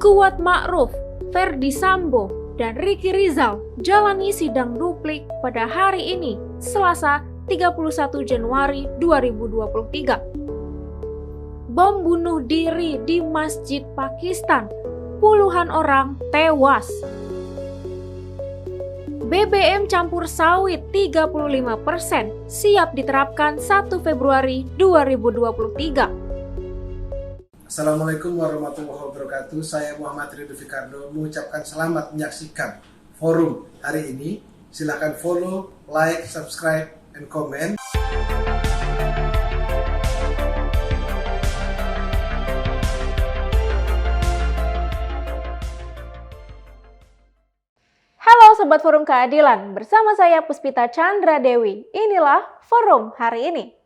Kuat Ma'ruf, Ferdy Sambo, dan Ricky Rizal jalani sidang duplik pada hari ini, Selasa 31 Januari 2023. Bom bunuh diri di masjid Pakistan, puluhan orang tewas. BBM campur sawit 35% siap diterapkan 1 Februari 2023. Assalamualaikum warahmatullahi wabarakatuh. Saya Muhammad Ridho Fikardo mengucapkan selamat menyaksikan forum hari ini. Silahkan follow, like, subscribe, and comment. Halo Sobat Forum Keadilan, bersama saya Puspita Chandra Dewi. Inilah forum hari ini.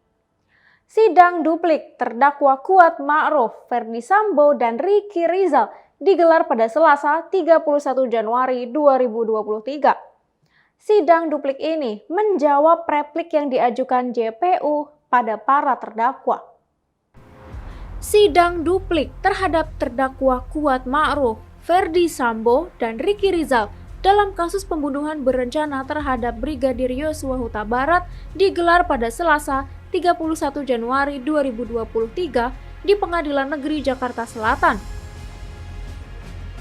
Sidang duplik terdakwa Kuat Ma'ruf, Ferdy Sambo, dan Ricky Rizal digelar pada Selasa 31 Januari 2023. Sidang duplik ini menjawab replik yang diajukan JPU pada para terdakwa. Sidang duplik terhadap terdakwa Kuat Ma'ruf, Ferdy Sambo, dan Ricky Rizal dalam kasus pembunuhan berencana terhadap Brigadir Yosua Huta Barat digelar pada Selasa 31 Januari 2023 di Pengadilan Negeri Jakarta Selatan.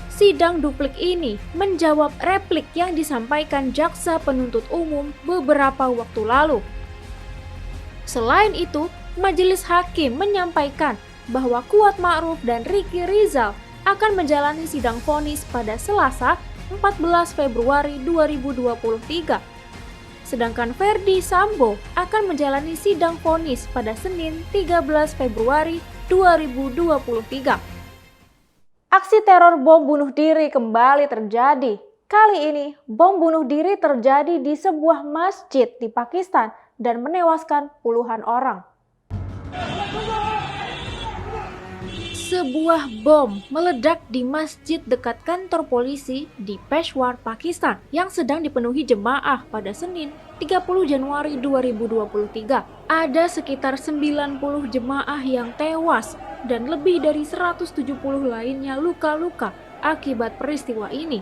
Sidang duplik ini menjawab replik yang disampaikan jaksa penuntut umum beberapa waktu lalu. Selain itu, majelis hakim menyampaikan bahwa Kuat Ma'ruf dan Ricky Rizal akan menjalani sidang vonis pada Selasa 14 Februari 2023. Sedangkan Ferdy Sambo akan menjalani sidang vonis pada Senin 13 Februari 2023. Aksi teror bom bunuh diri kembali terjadi. Kali ini, bom bunuh diri terjadi di sebuah masjid di Pakistan dan menewaskan puluhan orang. Sebuah bom meledak di masjid dekat kantor polisi di Peshawar, Pakistan yang sedang dipenuhi jemaah pada Senin 30 Januari 2023. Ada sekitar 90 jemaah yang tewas dan lebih dari 170 lainnya luka-luka akibat peristiwa ini.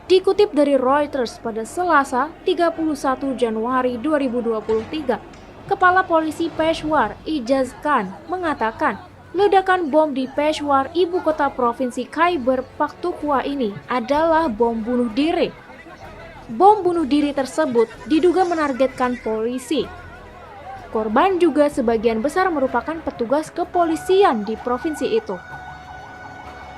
Dikutip dari Reuters pada Selasa 31 Januari 2023, Kepala Polisi Peshawar Ijaz Khan mengatakan ledakan bom di Peshawar, ibu kota provinsi Khyber Pakhtunkhwa ini adalah bom bunuh diri. Bom bunuh diri tersebut diduga menargetkan polisi. Korban juga sebagian besar merupakan petugas kepolisian di provinsi itu.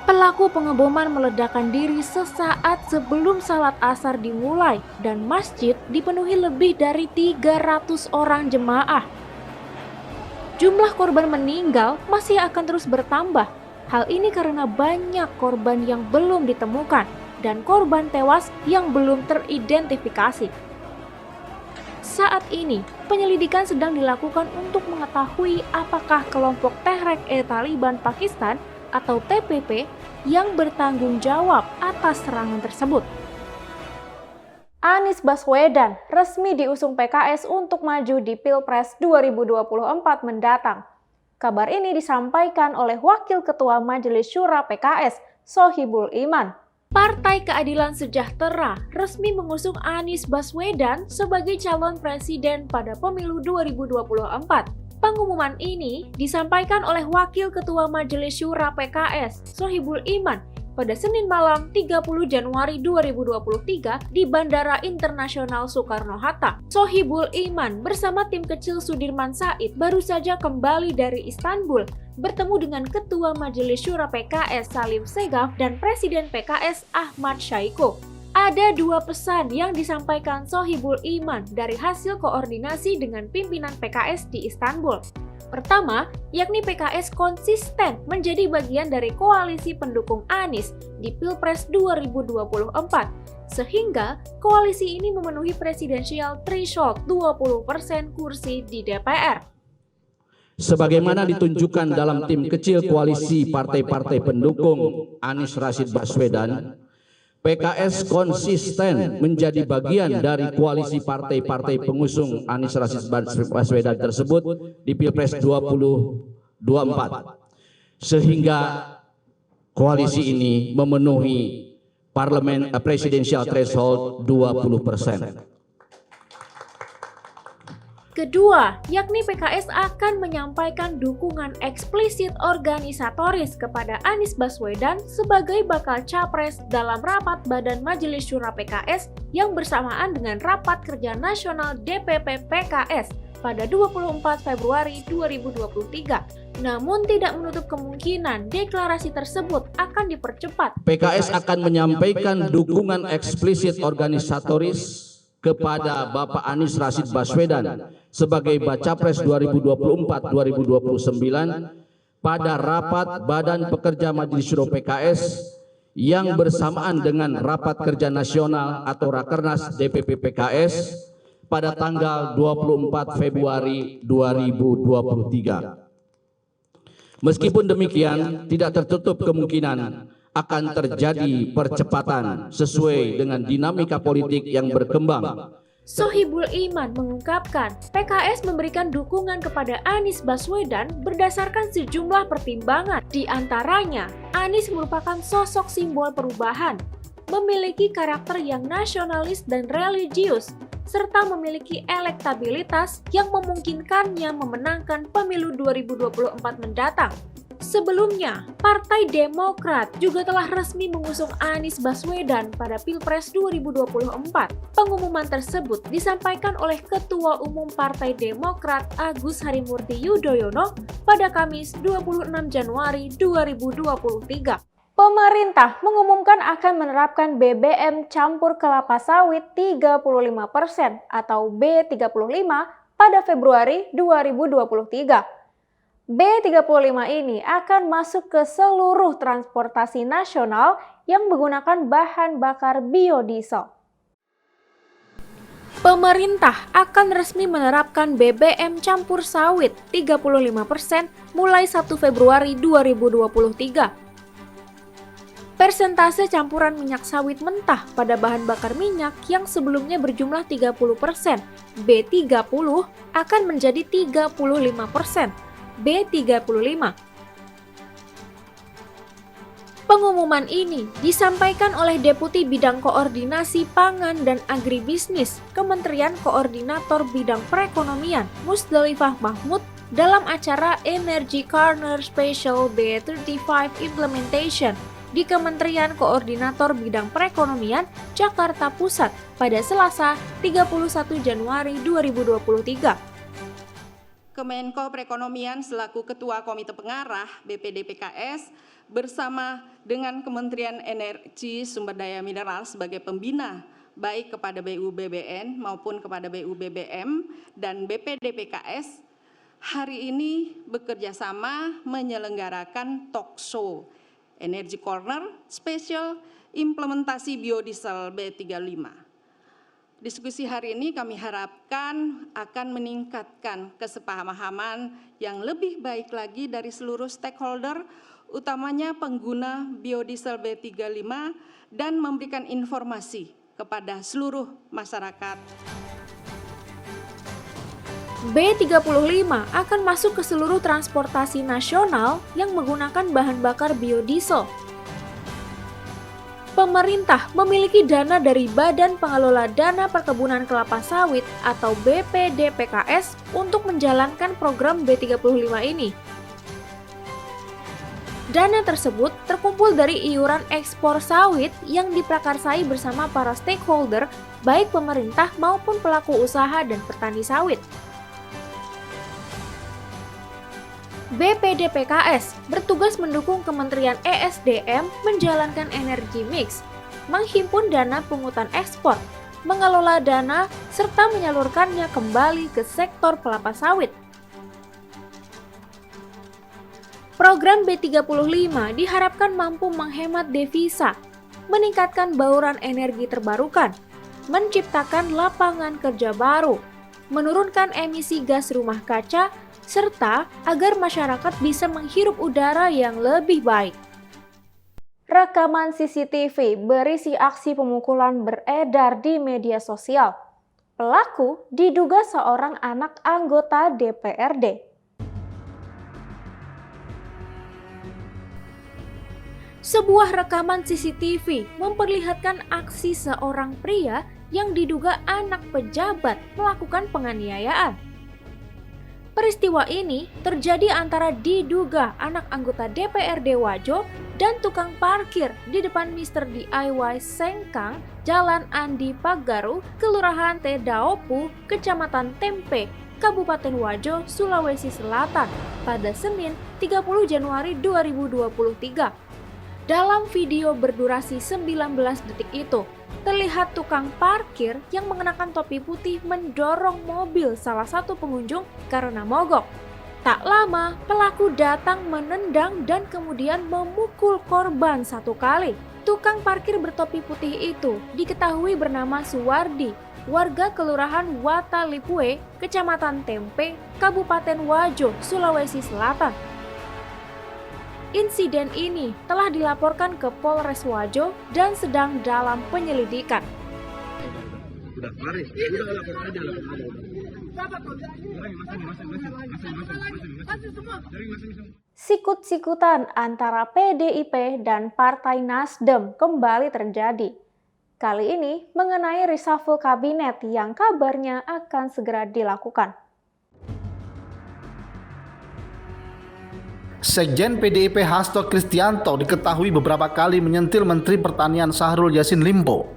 Pelaku pengeboman meledakkan diri sesaat sebelum salat asar dimulai dan masjid dipenuhi lebih dari 300 orang jemaah. Jumlah korban meninggal masih akan terus bertambah. Hal ini karena banyak korban yang belum ditemukan dan korban tewas yang belum teridentifikasi. Saat ini, penyelidikan sedang dilakukan untuk mengetahui apakah kelompok Tehrik-e-Taliban Pakistan atau TPP yang bertanggung jawab atas serangan tersebut. Anies Baswedan resmi diusung PKS untuk maju di Pilpres 2024 mendatang. Kabar ini disampaikan oleh Wakil Ketua Majelis Syura PKS, Sohibul Iman. Partai Keadilan Sejahtera resmi mengusung Anies Baswedan sebagai calon presiden pada pemilu 2024. Pengumuman ini disampaikan oleh Wakil Ketua Majelis Syura PKS, Sohibul Iman, pada Senin malam 30 Januari 2023 di Bandara Internasional Soekarno-Hatta. Sohibul Iman bersama tim kecil Sudirman Said baru saja kembali dari Istanbul bertemu dengan Ketua Majelis Syura PKS Salim Segaf dan Presiden PKS Ahmad Syahiku. Ada dua pesan yang disampaikan Sohibul Iman dari hasil koordinasi dengan pimpinan PKS di Istanbul. Pertama, yakni PKS konsisten menjadi bagian dari koalisi pendukung Anies di Pilpres 2024, sehingga koalisi ini memenuhi presidensial threshold 20% kursi di DPR. Sebagaimana ditunjukkan dalam tim kecil koalisi partai-partai pendukung Anies Rashid Baswedan, PKS konsisten menjadi bagian dari koalisi partai-partai pengusung Anies Rashid Baswedan tersebut di Pilpres 2024. Sehingga koalisi ini memenuhi presidential threshold 20%. Kedua, yakni PKS akan menyampaikan dukungan eksplisit organisatoris kepada Anies Baswedan sebagai bakal capres dalam rapat Badan Majelis Syura PKS yang bersamaan dengan Rapat Kerja Nasional DPP PKS pada 24 Februari 2023. Namun tidak menutup kemungkinan deklarasi tersebut akan dipercepat. PKS akan menyampaikan dukungan eksplisit organisatoris kepada Bapak Anies Rashid Baswedan sebagai Bacapres 2024-2029 pada rapat Badan Pekerja Majelis Syuro PKS yang bersamaan dengan Rapat Kerja Nasional atau Rakernas DPP PKS pada tanggal 24 Februari 2023. Meskipun demikian, tidak tertutup kemungkinan akan terjadi percepatan sesuai dengan dinamika politik yang berkembang. Sohibul Iman mengungkapkan, PKS memberikan dukungan kepada Anies Baswedan berdasarkan sejumlah pertimbangan. Di antaranya, Anies merupakan sosok simbol perubahan, memiliki karakter yang nasionalis dan religius, serta memiliki elektabilitas yang memungkinkannya memenangkan pemilu 2024 mendatang. Sebelumnya, Partai Demokrat juga telah resmi mengusung Anies Baswedan pada Pilpres 2024. Pengumuman tersebut disampaikan oleh Ketua Umum Partai Demokrat Agus Harimurti Yudhoyono pada Kamis 26 Januari 2023. Pemerintah mengumumkan akan menerapkan BBM campur kelapa sawit 35% atau B35 pada Februari 2023. B35 ini akan masuk ke seluruh transportasi nasional yang menggunakan bahan bakar biodiesel. Pemerintah akan resmi menerapkan BBM campur sawit 35% mulai 1 Februari 2023. Persentase campuran minyak sawit mentah pada bahan bakar minyak yang sebelumnya berjumlah 30%, B30 akan menjadi 35%. B35. Pengumuman ini disampaikan oleh Deputi Bidang Koordinasi Pangan dan Agribisnis Kementerian Koordinator Bidang Perekonomian Musdalifah Mahmud dalam acara Energy Corner Special B35 Implementation di Kementerian Koordinator Bidang Perekonomian Jakarta Pusat pada Selasa 31 Januari 2023. Kemenko Perekonomian selaku Ketua Komite Pengarah BPD PKS bersama dengan Kementerian Energi Sumber Daya Mineral sebagai pembina baik kepada BUBBN maupun kepada BUBBM dan BPD PKS hari ini bekerja sama menyelenggarakan talk show Energy Corner Special Implementasi Biodiesel B35. Diskusi hari ini kami harapkan akan meningkatkan kesepahaman yang lebih baik lagi dari seluruh stakeholder, utamanya pengguna biodiesel B35 dan memberikan informasi kepada seluruh masyarakat. B35 akan masuk ke seluruh transportasi nasional yang menggunakan bahan bakar biodiesel. Pemerintah memiliki dana dari Badan Pengelola Dana Perkebunan Kelapa Sawit atau BPD PKS untuk menjalankan program B35 ini. Dana tersebut terkumpul dari iuran ekspor sawit yang diprakarsai bersama para stakeholder, baik pemerintah maupun pelaku usaha dan petani sawit. BPD PKS bertugas mendukung Kementerian ESDM menjalankan energi mix, menghimpun dana pungutan ekspor, mengelola dana, serta menyalurkannya kembali ke sektor kelapa sawit. Program B35 diharapkan mampu menghemat devisa, meningkatkan bauran energi terbarukan, menciptakan lapangan kerja baru, menurunkan emisi gas rumah kaca, serta agar masyarakat bisa menghirup udara yang lebih baik. Rekaman CCTV berisi aksi pemukulan beredar di media sosial. Pelaku diduga seorang anak anggota DPRD. Sebuah rekaman CCTV memperlihatkan aksi seorang pria yang diduga anak pejabat melakukan penganiayaan. Peristiwa ini terjadi antara diduga anak anggota DPRD Wajo dan tukang parkir di depan Mr. DIY Sengkang, Jalan Andi Pagaru, Kelurahan Tedaopu, Kecamatan Tempe, Kabupaten Wajo, Sulawesi Selatan pada Senin 30 Januari 2023. Dalam video berdurasi 19 detik itu, terlihat tukang parkir yang mengenakan topi putih mendorong mobil salah satu pengunjung karena mogok. Tak lama, pelaku datang menendang dan kemudian memukul korban 1 kali. Tukang parkir bertopi putih itu diketahui bernama Suwardi, warga Kelurahan Watalipue, Kecamatan Tempe, Kabupaten Wajo, Sulawesi Selatan. Insiden ini telah dilaporkan ke Polres Wajo dan sedang dalam penyelidikan. Sikut-sikutan antara PDIP dan Partai Nasdem kembali terjadi. Kali ini mengenai reshuffle kabinet yang kabarnya akan segera dilakukan. Sekjen PDIP Hasto Kristianto diketahui beberapa kali menyentil Menteri Pertanian Syahrul Yassin Limpo.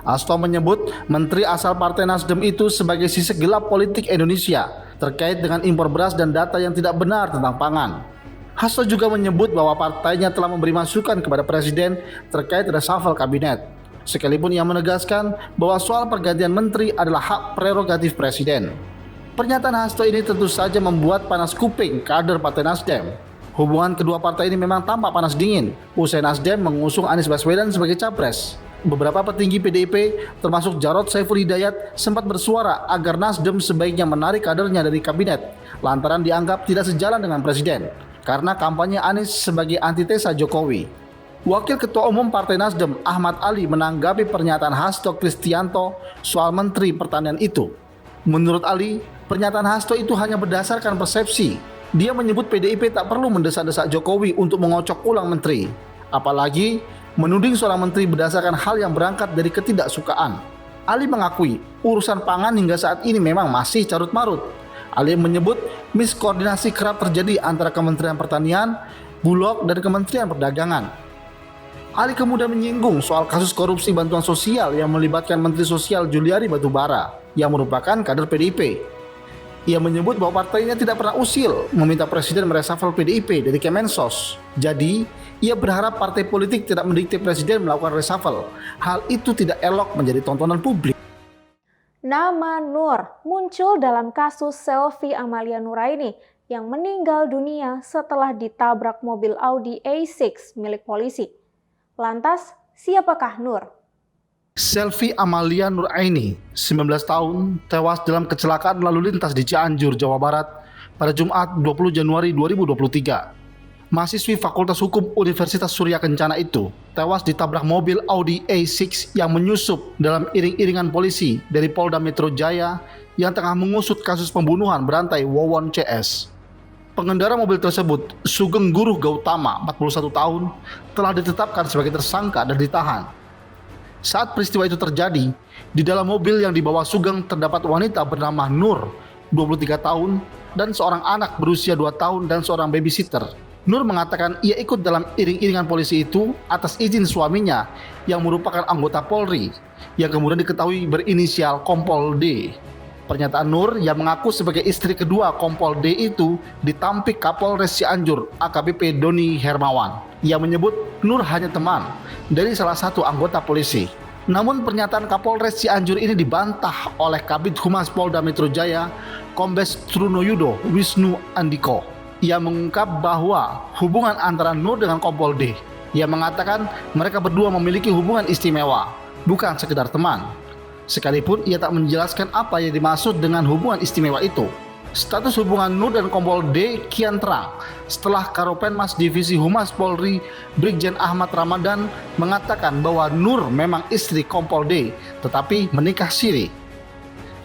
Hasto menyebut menteri asal Partai Nasdem itu sebagai sisik gelap politik Indonesia terkait dengan impor beras dan data yang tidak benar tentang pangan. Hasto juga menyebut bahwa partainya telah memberi masukan kepada Presiden terkait reshuffle kabinet. Sekalipun ia menegaskan bahwa soal pergantian menteri adalah hak prerogatif Presiden. Pernyataan Hasto ini tentu saja membuat panas kuping kader Partai Nasdem. Hubungan kedua partai ini memang tampak panas dingin usai Nasdem mengusung Anies Baswedan sebagai capres. Beberapa petinggi PDIP termasuk Jarod Saiful Hidayat sempat bersuara agar Nasdem sebaiknya menarik kadernya dari kabinet lantaran dianggap tidak sejalan dengan Presiden karena kampanye Anies sebagai antitesa Jokowi. Wakil Ketua Umum Partai Nasdem Ahmad Ali menanggapi pernyataan Hasto Kristianto soal Menteri Pertanian itu. Menurut Ali, pernyataan Hasto itu hanya berdasarkan persepsi. Dia menyebut PDIP tak perlu mendesak-desak Jokowi untuk mengocok ulang menteri. Apalagi menuding seorang menteri berdasarkan hal yang berangkat dari ketidaksukaan. Ali mengakui urusan pangan hingga saat ini memang masih carut-marut. Ali menyebut miskoordinasi kerap terjadi antara Kementerian Pertanian, Bulog, dan Kementerian Perdagangan. Ali kemudian menyinggung soal kasus korupsi bantuan sosial yang melibatkan Menteri Sosial Juliari Batubara yang merupakan kader PDIP. Ia menyebut bahwa partainya tidak pernah usil meminta Presiden mereshuffle PDIP dari Kemensos. Jadi, ia berharap partai politik tidak mendikte Presiden melakukan reshuffle. Hal itu tidak elok menjadi tontonan publik. Nama Nur muncul dalam kasus selfie Amalia Nuraini yang meninggal dunia setelah ditabrak mobil Audi A6 milik polisi. Lantas, siapakah Nur? Selfie Amalia Nuraini, 19 tahun, tewas dalam kecelakaan lalu lintas di Cianjur, Jawa Barat pada Jumat 20 Januari 2023. Mahasiswi Fakultas Hukum Universitas Surya Kencana itu tewas ditabrak mobil Audi A6 yang menyusup dalam iring-iringan polisi dari Polda Metro Jaya yang tengah mengusut kasus pembunuhan berantai Wawon CS. Pengendara mobil tersebut, Sugeng Guruh Gautama, 41 tahun, telah ditetapkan sebagai tersangka dan ditahan. Saat peristiwa itu terjadi, di dalam mobil yang dibawa Sugeng terdapat wanita bernama Nur, 23 tahun, dan seorang anak berusia 2 tahun dan seorang babysitter. Nur mengatakan ia ikut dalam iring-iringan polisi itu atas izin suaminya yang merupakan anggota Polri, yang kemudian diketahui berinisial Kompol D. Pernyataan Nur yang mengaku sebagai istri kedua Kompol D itu ditampik Kapolres Cianjur AKBP Doni Hermawan. Ia menyebut Nur hanya teman dari salah satu anggota polisi. Namun pernyataan Kapolres Cianjur ini dibantah oleh Kabid Humas Polda Metro Jaya, Kombes Trunoyudo Wisnu Andiko. Ia mengungkap bahwa hubungan antara Nur dengan Kompol D. Ia mengatakan mereka berdua memiliki hubungan istimewa, bukan sekedar teman. Sekalipun ia tak menjelaskan apa yang dimaksud dengan hubungan istimewa itu. Status hubungan Nur dan Kompol D kian terang setelah Karopenmas Divisi Humas Polri Brigjen Ahmad Ramadan mengatakan bahwa Nur memang istri Kompol D tetapi menikah siri.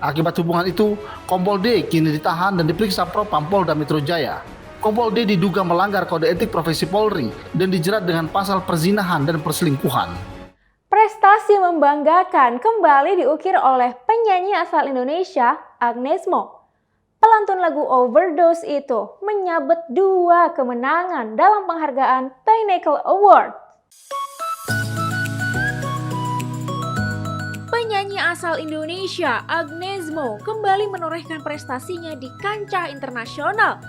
Akibat hubungan itu, Kompol D kini ditahan dan diperiksa Propam Polda Metro Jaya. Kompol D diduga melanggar kode etik profesi Polri dan dijerat dengan pasal perzinahan dan perselingkuhan. Prestasi membanggakan kembali diukir oleh penyanyi asal Indonesia, Agnes Mo. Pelantun lagu Overdose itu menyabet 2 kemenangan dalam penghargaan Pinnacle Award. Penyanyi asal Indonesia, Agnes Mo, kembali menorehkan prestasinya di kancah internasional.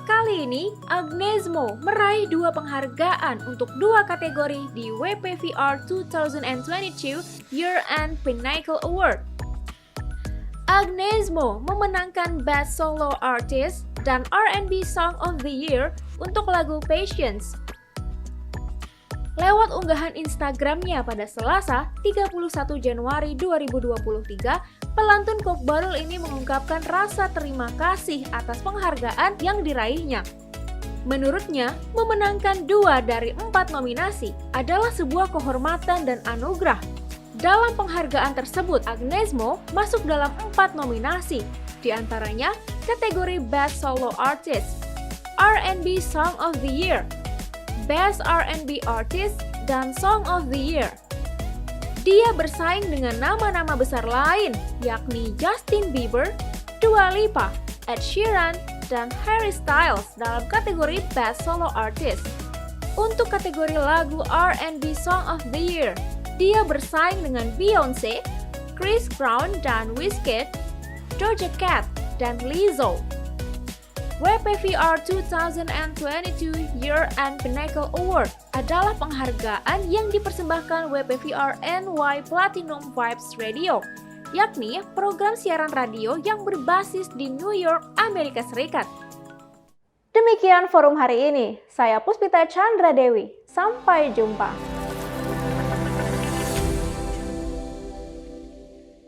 Kali ini, Agnes Mo meraih 2 penghargaan untuk 2 kategori di WPVR 2022 Year-End Pinnacle Award. Agnes Mo memenangkan Best Solo Artist dan R&B Song of the Year untuk lagu Patience. Lewat unggahan Instagramnya pada Selasa, 31 Januari 2023, pelantun Coke Bottle ini mengungkapkan rasa terima kasih atas penghargaan yang diraihnya. Menurutnya, memenangkan 2 dari 4 nominasi adalah sebuah kehormatan dan anugerah. Dalam penghargaan tersebut, Agnes Mo masuk dalam 4 nominasi, di antaranya kategori Best Solo Artist, R&B Song of the Year, Best R&B Artist, dan Song of the Year. Dia bersaing dengan nama-nama besar lain, yakni Justin Bieber, Dua Lipa, Ed Sheeran, dan Harry Styles dalam kategori Best Solo Artist. Untuk kategori lagu R&B Song of the Year, dia bersaing dengan Beyoncé, Chris Brown dan Wizkid, Doja Cat, dan Lizzo. WPVR 2022 Year-End Pinnacle Award adalah penghargaan yang dipersembahkan WPVR NY Platinum Vibes Radio, yakni program siaran radio yang berbasis di New York, Amerika Serikat. Demikian forum hari ini. Saya Puspita Chandra Dewi. Sampai jumpa.